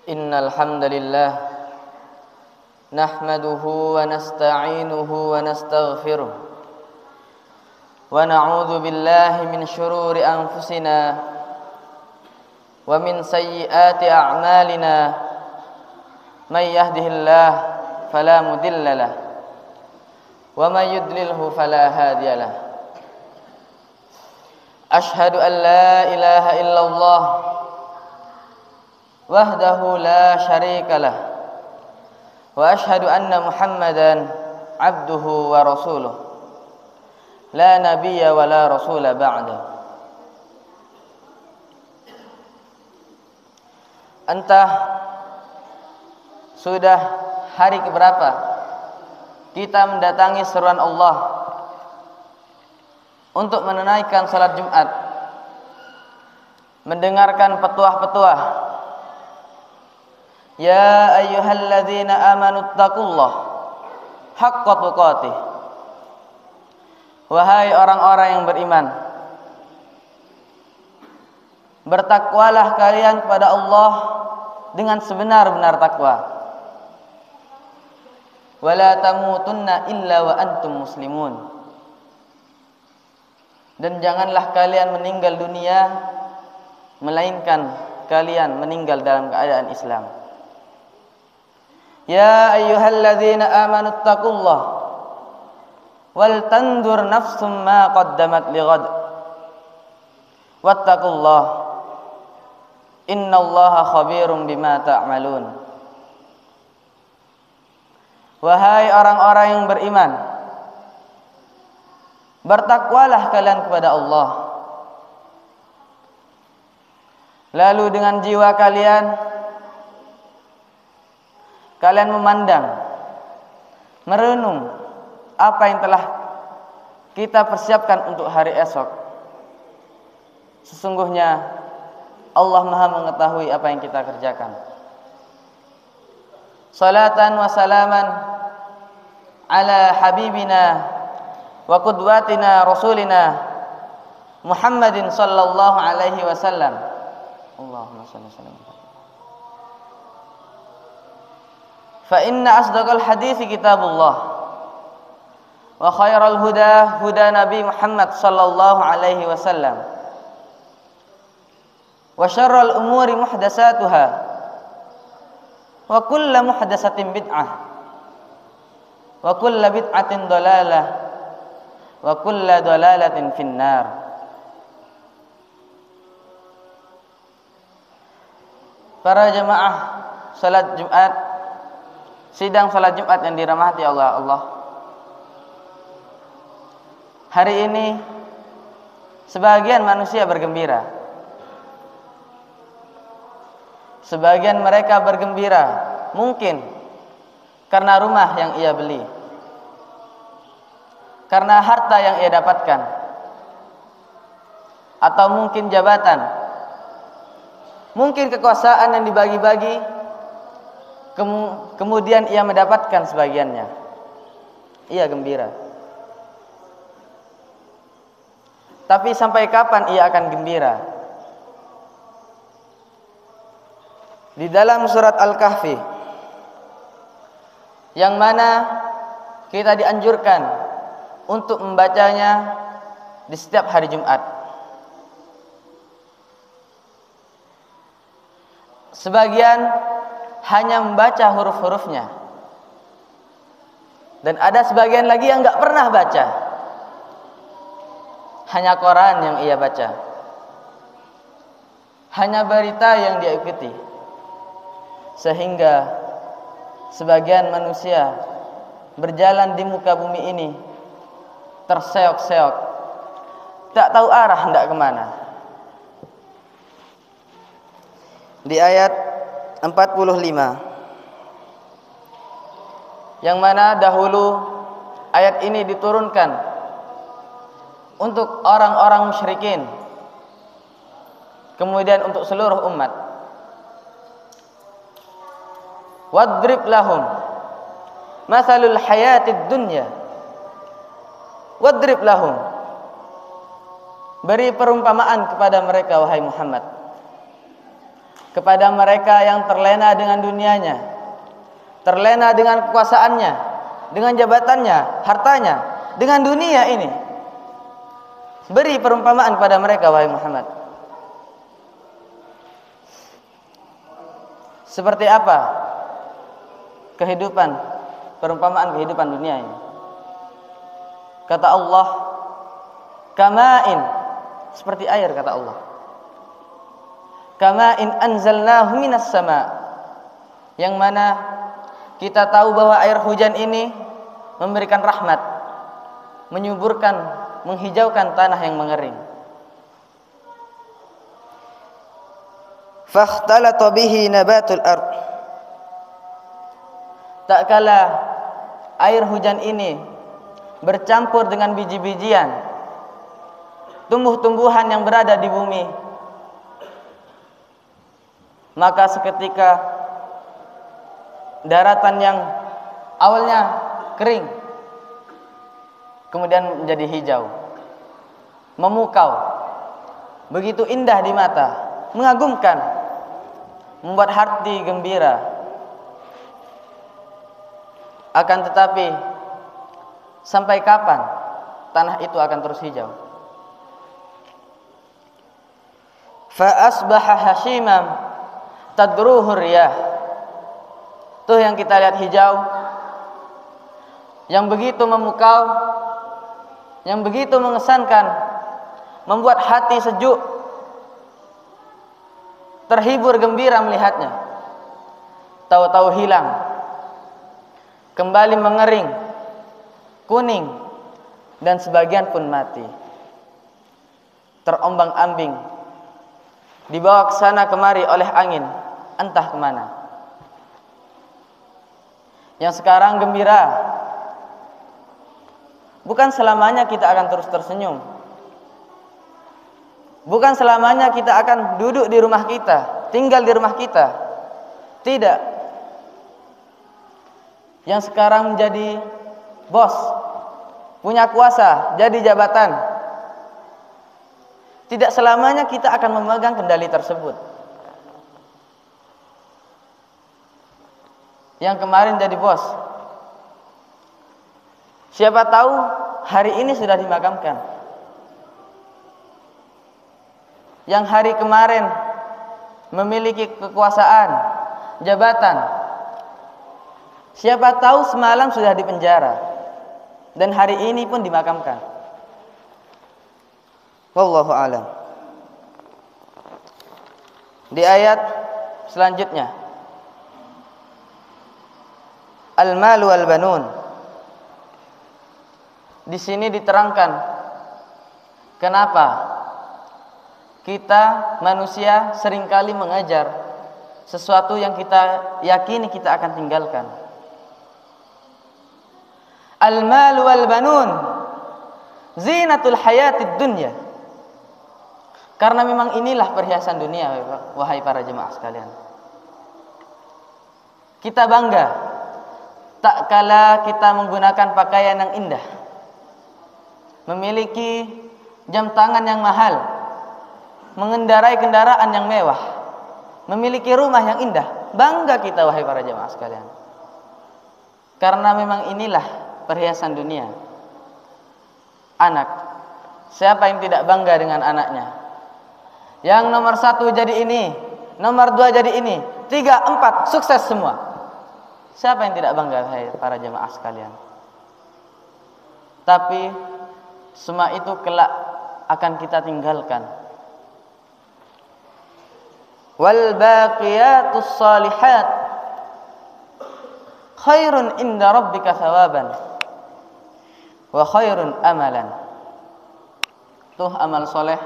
Innal hamdalillah nahmaduhu wa nasta'inuhu wa nastaghfiruh wa na'udzu billahi min shururi anfusina wa min sayyiati a'malina may yahdihillah fala mudilla lahu wa may yudlilhu fala hadiya lahu. Ashhadu an la ilaha illallah wahdahu la syarika lah wa ashhadu anna Muhammadan abduhu wa rasuluh la nabiyya wa la rasula ba'da. Entah sudah hari keberapa kita mendatangi seruan Allah untuk menunaikan salat Jumat, mendengarkan petuah-petuah. Ya ayyuhalladzina amanu taqullah haqqa tuqatih. Wahai orang-orang yang beriman, bertakwalah kalian kepada Allah dengan sebenar-benar takwa. Wala tamutunna illa wa antum muslimun. Dan janganlah kalian meninggal dunia melainkan kalian meninggal dalam keadaan Islam. Ya ayyuhalladzina amanu taqullah wal tandur nafsum ma qaddamat lighad wattaqullah innallaha khabirum bima ta'malun. Wahai orang-orang yang beriman, bertakwalah kalian kepada Allah, lalu dengan jiwa kalian memandang, merenung apa yang telah kita persiapkan untuk hari esok. Sesungguhnya Allah Maha mengetahui apa yang kita kerjakan. Salatan wa salaman ala habibina wa qudwatina rasulina Muhammadin sallallahu alaihi wasallam. Allahumma shalli wa sallim. Fa inna asdaqal hadithi kitabullah wa khairal huda huda Nabi Muhammad sallallahu alaihi wasallam wa syarral umuri muhdatsatuha wa kullu muhdatsatin bid'ah wa kullu bid'atin dhalalah wa kullu dhalalatin finnar. Para jemaah salat Jumat, sidang salat Jumat yang dirahmati Allah. Hari ini sebagian manusia bergembira. Sebagian mereka bergembira mungkin karena rumah yang ia beli, karena harta yang ia dapatkan, atau mungkin jabatan, mungkin kekuasaan yang dibagi-bagi, kemudian ia mendapatkan sebagiannya. Ia gembira. Tapi sampai kapan ia akan gembira? Di dalam surat Al-Kahfi, yang mana kita dianjurkan untuk membacanya di setiap hari Jumat, sebagian hanya membaca huruf-hurufnya, dan ada sebagian lagi yang nggak pernah baca, hanya Quran yang ia baca, hanya berita yang dia ikuti, sehingga sebagian manusia berjalan di muka bumi ini terseok-seok, tak tahu arah hendak kemana. Di ayat 45, yang mana dahulu ayat ini diturunkan untuk orang-orang musyrikin, kemudian untuk seluruh umat. Wadrib lahum mathalul hayatid dunya. Wadrib lahum, beri perumpamaan kepada mereka wahai Muhammad, kepada mereka yang terlena dengan dunianya, terlena dengan kekuasaannya, dengan jabatannya, hartanya, dengan dunia ini. Beri perumpamaan pada mereka, wahai Muhammad. Seperti apa kehidupan, perumpamaan kehidupan dunia ini? Kata Allah, kama'in, seperti air, kata Allah. Kama'in anzalnahu minas sama', yang mana kita tahu bahwa air hujan ini memberikan rahmat, menyuburkan, menghijaukan tanah yang mengering. Fakhtalata bihi nabatul ard, tak kala air hujan ini bercampur dengan biji-bijian, tumbuh-tumbuhan yang berada di bumi, maka seketika daratan yang awalnya kering kemudian menjadi hijau, memukau, begitu indah di mata, mengagumkan, membuat hati gembira. Akan tetapi sampai kapan tanah itu akan terus hijau? Fa asbaha hashimam tadruhu riyah. Tuh yang kita lihat hijau, yang begitu memukau, yang begitu mengesankan, membuat hati sejuk, terhibur gembira melihatnya. Tahu-tahu hilang, kembali mengering, kuning, dan sebagian pun mati, terombang-ambing, dibawa ke sana kemari oleh angin, entah kemana. Yang sekarang gembira, bukan selamanya kita akan terus tersenyum, bukan selamanya kita akan duduk di rumah kita, tinggal di rumah kita. Tidak. Yang sekarang menjadi bos, punya kuasa, jadi jabatan, tidak selamanya kita akan memegang kendali tersebut. Yang kemarin jadi bos, siapa tahu hari ini sudah dimakamkan. Yang hari kemarin memiliki kekuasaan, jabatan, siapa tahu semalam sudah dipenjara dan hari ini pun dimakamkan. Wallahu a'lam. Di ayat selanjutnya, al-mal wal banun, di sini diterangkan kenapa kita manusia seringkali mengajar sesuatu yang kita yakini kita akan tinggalkan. Al-mal wal banun zinatul hayatid dunya. Karena memang inilah perhiasan dunia, wahai para jemaah sekalian. Kita bangga tak kala kita menggunakan pakaian yang indah, memiliki jam tangan yang mahal, mengendarai kendaraan yang mewah, memiliki rumah yang indah. Bangga kita, wahai para jemaah sekalian. Karena memang inilah perhiasan dunia. Anak, siapa yang tidak bangga dengan anaknya? Yang nomor 1 jadi ini, nomor 2 jadi ini, 3, 4 sukses semua. Siapa yang tidak bangga, wahai para jemaah sekalian? Tapi semua itu kelak akan kita tinggalkan. Wal baqiyatus salihat khairun inda rabbika thawaban wa khairun amalan. Tuh amal soleh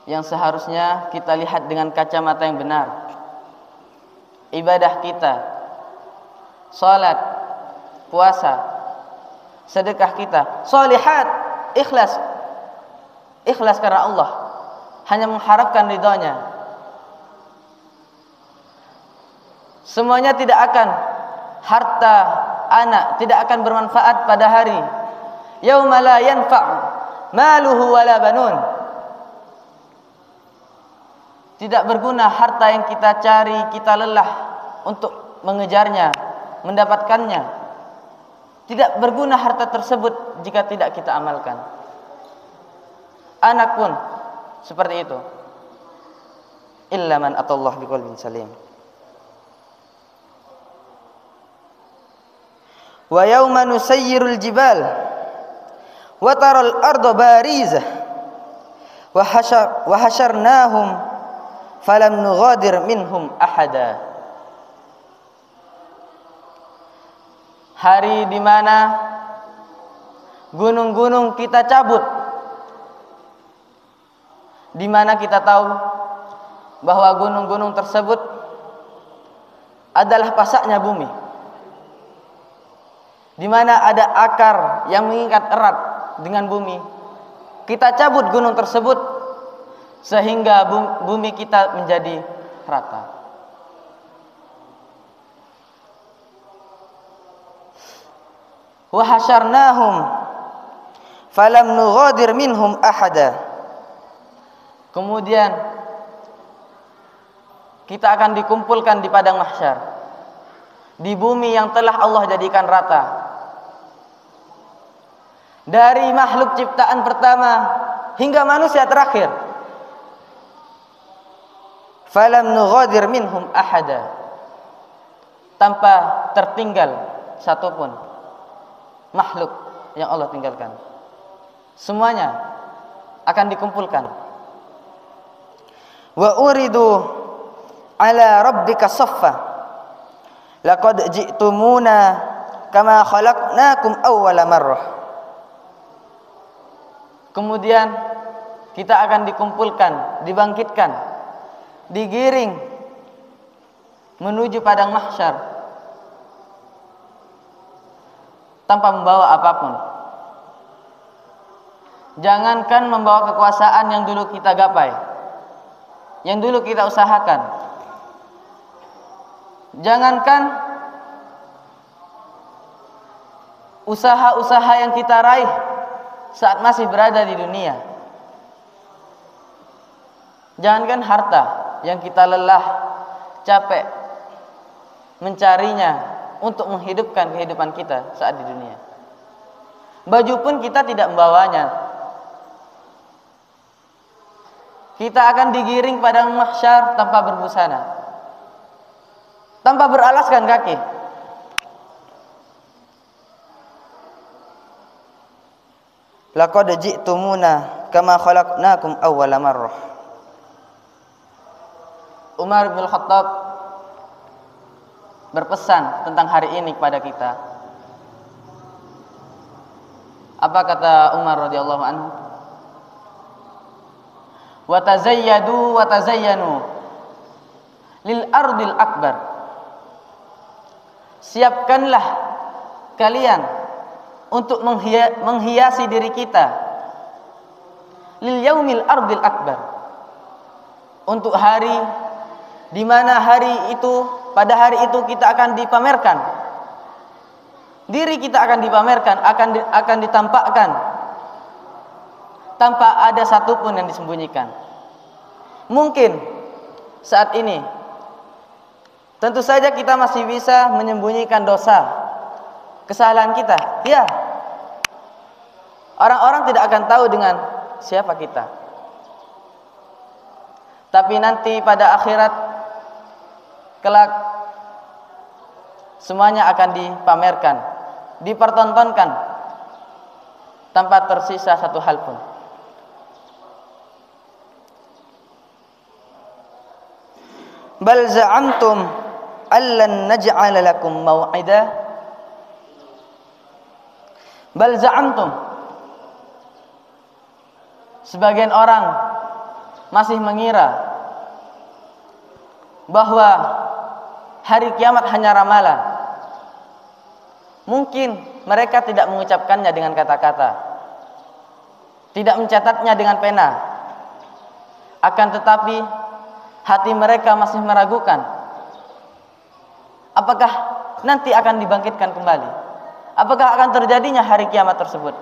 yang seharusnya kita lihat dengan kacamata yang benar. Ibadah kita, salat, puasa, sedekah kita, solihat, ikhlas, ikhlas karena Allah, hanya mengharapkan ridhonya. Semuanya tidak akan, harta, anak tidak akan bermanfaat pada hari yauma la yanfa' maluhu wala banun. Tidak berguna harta yang kita cari, kita lelah untuk mengejarnya, mendapatkannya. Tidak berguna harta tersebut jika tidak kita amalkan. Anak pun seperti itu. Illa man atallah biqalbin salim. Wa yauma nusayyirul jibal wa taral arda barizah wa hasyarnahum falam nughadir minhum ahada. Hari di mana gunung-gunung kita cabut, di mana kita tahu bahwa gunung-gunung tersebut adalah pasaknya bumi, di mana ada akar yang mengikat erat dengan bumi. Kita cabut gunung tersebut sehingga bumi kita menjadi rata. Wa hasyarnahum falam nughadir minhum ahada. Kemudian kita akan dikumpulkan di padang mahsyar, di bumi yang telah Allah jadikan rata. Dari makhluk ciptaan pertama hingga manusia terakhir. Falam nughadir minhum ahada. Tanpa tertinggal satupun makhluk yang Allah tinggalkan. Semuanya akan dikumpulkan. Wa uridu ala rabbika saffa laqad ji'tumuna kama khalaqnakum awwala marrah. Kemudian kita akan dikumpulkan, dibangkitkan, digiring menuju padang mahsyar tanpa membawa apapun. Jangankan membawa kekuasaan yang dulu kita gapai, yang dulu kita usahakan. Jangankan usaha-usaha yang kita raih saat masih berada di dunia. Jangankan harta yang kita lelah, capek mencarinya untuk menghidupkan kehidupan kita saat di dunia. Baju pun kita tidak membawanya. Kita akan digiring padang mahsyar tanpa berbusana, tanpa beralaskan kaki. Laqad ji'tumuna kama khalaqnakum awwala marrah. Umar bin Khattab berpesan tentang hari ini kepada kita. Apa kata Umar radhiyallahu anhu? Wa tazayyadu wa tazayyanu lil ardil akbar. Siapkanlah kalian untuk menghiasi diri kita lil yaumil ardil akbar, untuk hari di mana hari itu, pada hari itu kita akan dipamerkan. Diri kita akan dipamerkan, akan ditampakkan tanpa ada satupun yang disembunyikan. Mungkin saat ini tentu saja kita masih bisa menyembunyikan dosa, kesalahan kita. Ya. Orang-orang tidak akan tahu dengan siapa kita. Tapi nanti pada akhirat kelak semuanya akan dipamerkan, dipertontonkan tanpa tersisa satu hal pun. Bal za'amtum allan naj'ala lakum maw'ida. Bal za'amtum, sebagian orang masih mengira bahwa hari kiamat hanya ramalan. Mungkin mereka tidak mengucapkannya dengan kata-kata, tidak mencatatnya dengan pena. Akan tetapi hati mereka masih meragukan, apakah nanti akan dibangkitkan kembali? Apakah akan terjadinya hari kiamat tersebut?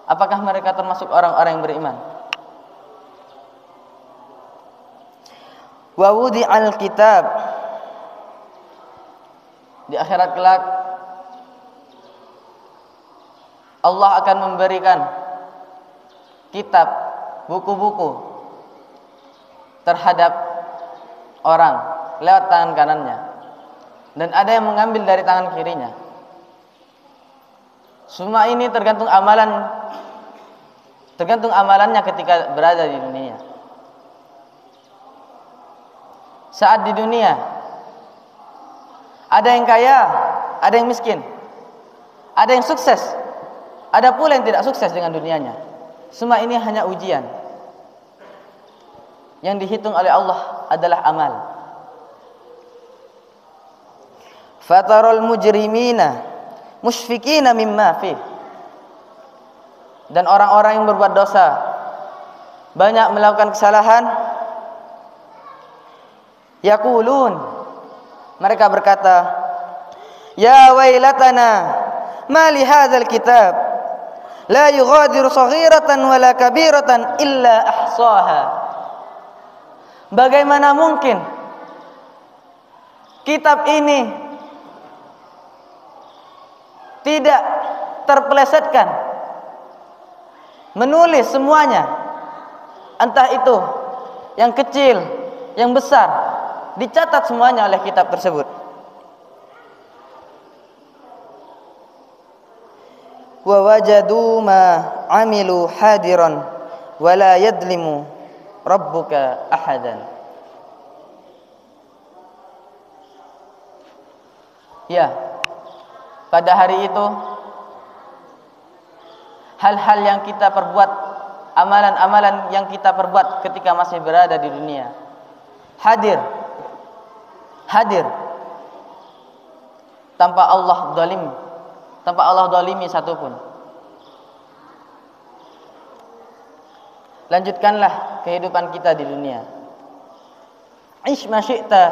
Apakah mereka termasuk orang-orang yang beriman? Wa wudi'al kitab. Di akhirat kelak Allah akan memberikan kitab, buku-buku terhadap orang lewat tangan kanannya, dan ada yang mengambil dari tangan kirinya. Semua ini tergantung amalannya ketika berada di dunia. Saat di dunia ada yang kaya, ada yang miskin, ada yang sukses, ada pula yang tidak sukses dengan dunianya. Semua ini hanya ujian. Yang dihitung oleh Allah adalah amal. Fatarul mujrimina musyfikina mimma fi. Dan orang-orang yang berbuat dosa, banyak melakukan kesalahan, yaqulun, mereka berkata, ya wailatana ma li hadzal kitab la yughadiru saghiratan wala kabiratan illa ahsaha. Bagaimana mungkin kitab ini tidak terpelesetkan menulis semuanya, entah itu yang kecil, yang besar, dicatat semuanya oleh kitab tersebut. Wa wajadu ma amilu hadiran wa la yadlimu rabbuka ahadan. Ya, pada hari itu hal-hal yang kita perbuat, amalan-amalan yang kita perbuat ketika masih berada di dunia, hadir tanpa Allah zalimi satupun. Lanjutkanlah kehidupan kita di dunia. Ish ma syi'ta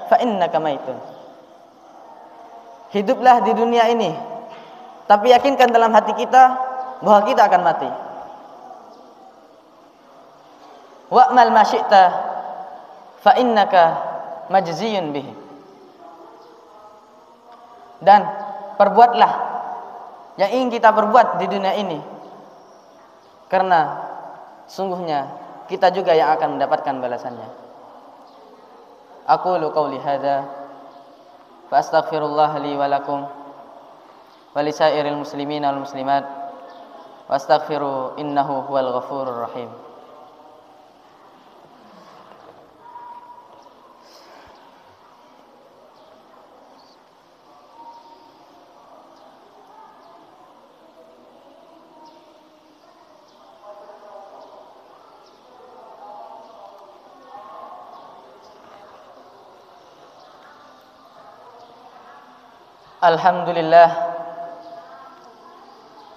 fa innaka maitun. Hiduplah di dunia ini, tapi yakinkan dalam hati kita bahwa kita akan mati. Wa'mal ma syi'ta fa innaka majziyun bihi. Dan perbuatlah yang ingin kita perbuat di dunia ini, karena sungguhnya kita juga yang akan mendapatkan balasannya. Aqulu qauli hadza fa astaghfirullah li wa lakum wa li sairil muslimin wal muslimat wastaghfiru innahu huwal ghafurur rahim.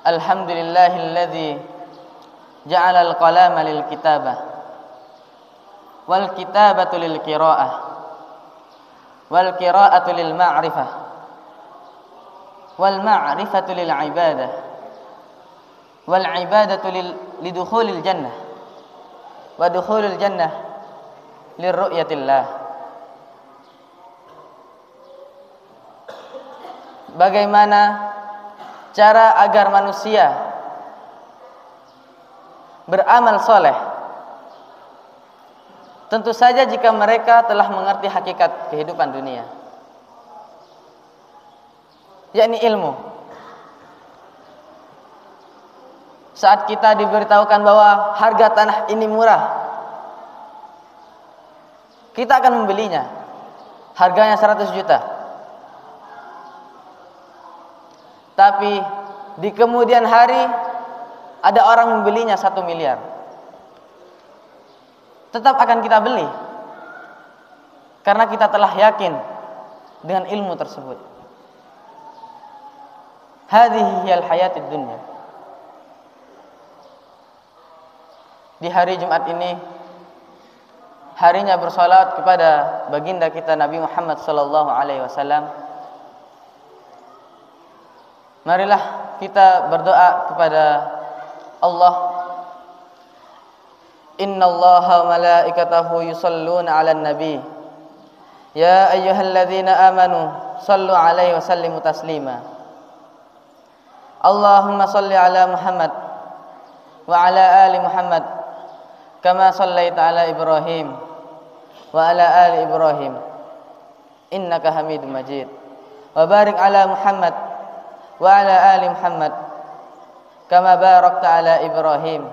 Alhamdulillahilladzi ja'ala al-qalama lil kitabah wal kitabatu lil qiraah wal qiraatu lil ma'rifah wal ma'rifatu lil ibadah wal ibadatu lidukhulil jannah wa dukhulil jannah lirru'yatillah. Bagaimana cara agar manusia beramal soleh? Tentu saja jika mereka telah mengerti hakikat kehidupan dunia, yakni ilmu. Saat kita diberitahukan bahwa harga tanah ini murah, kita akan membelinya. Harganya 100 juta. Tapi di kemudian hari ada orang membelinya 1 miliar. Tetap akan kita beli, karena kita telah yakin dengan ilmu tersebut. Hadhihi hiyal hayatid dunya. Di hari Jumat ini, harinya bersalat kepada baginda kita Nabi Muhammad sallallahu alaihi wasallam, marilah kita berdoa kepada Allah, Innallaha wa malaikatahu yusholluna 'alan nabi. Ya ayyuhalladzina amanu shallu 'alaihi wa sallimu taslima. Allahumma shalli 'ala Muhammad wa 'ala ali Muhammad kama shallaita 'ala Ibrahim wa 'ala ali Ibrahim innaka Hamidum Majid. Wa barik 'ala Muhammad wa 'ala ali Muhammad kama barakta 'ala Ibrahim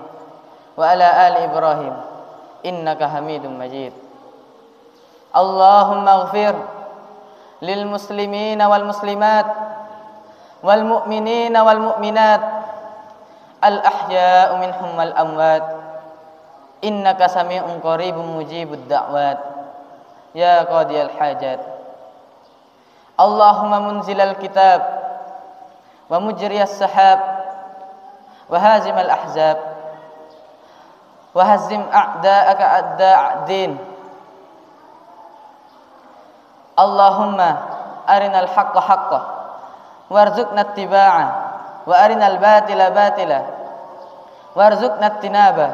wa 'ala ali Ibrahim innaka Hamidum Majid. Allahumma ighfir lil muslimina wal muslimat wal mu'minina wal mu'minat al ahya'u minhum wal amwat innaka sami'un qaribun mujibud da'wat ya qadiyal hajat. Allahumma munzilal kitab wa mujriyas sahab wa hazimal ahzab wa hazim a'da'aka a'da'ad-din. Allahumma arinal haqqa haqqan warzuqna ittiba'ah wa arinal batila batila warzuqna ijtinabah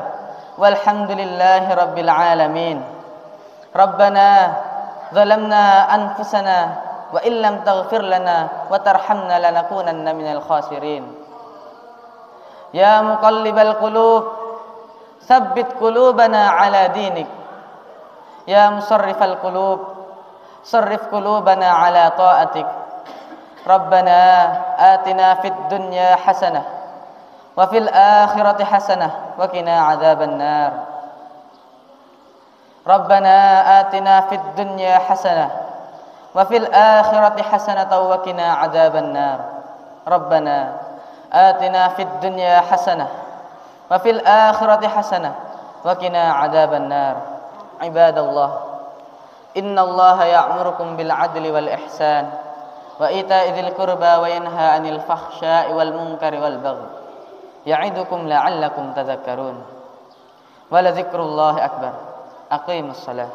walhamdulillahi rabbil alamin. Rabbana zalamna anfusana wa illam taghfir lana wa tarhamna lanakunanna minal khasirin. Ya muqallibal qulub tsabbit qulubana ala dinik. Ya musarrifal qulub sarrif qulubana ala ta'atik. Rabbana atina fid dunya hasanah wa fil akhirati hasanah wa qina adzaban nar. Rabbana atina fid dunya hasanah wa fil akhirati hasanah wa qina adzaban nar. Rabbana atina fid dunya hasanah wa fil akhirati hasanah wa qina adzaban nar. Ibadallah, innallaha ya'murukum bil 'adli wal ihsan wa ita'i dzil qurba wa yanha 'anil fahsya'i wal munkari wal baghi ya'idukum la'allakum tadhakkarun. Wa la dzikrullahi akbar. Aqimus shalah.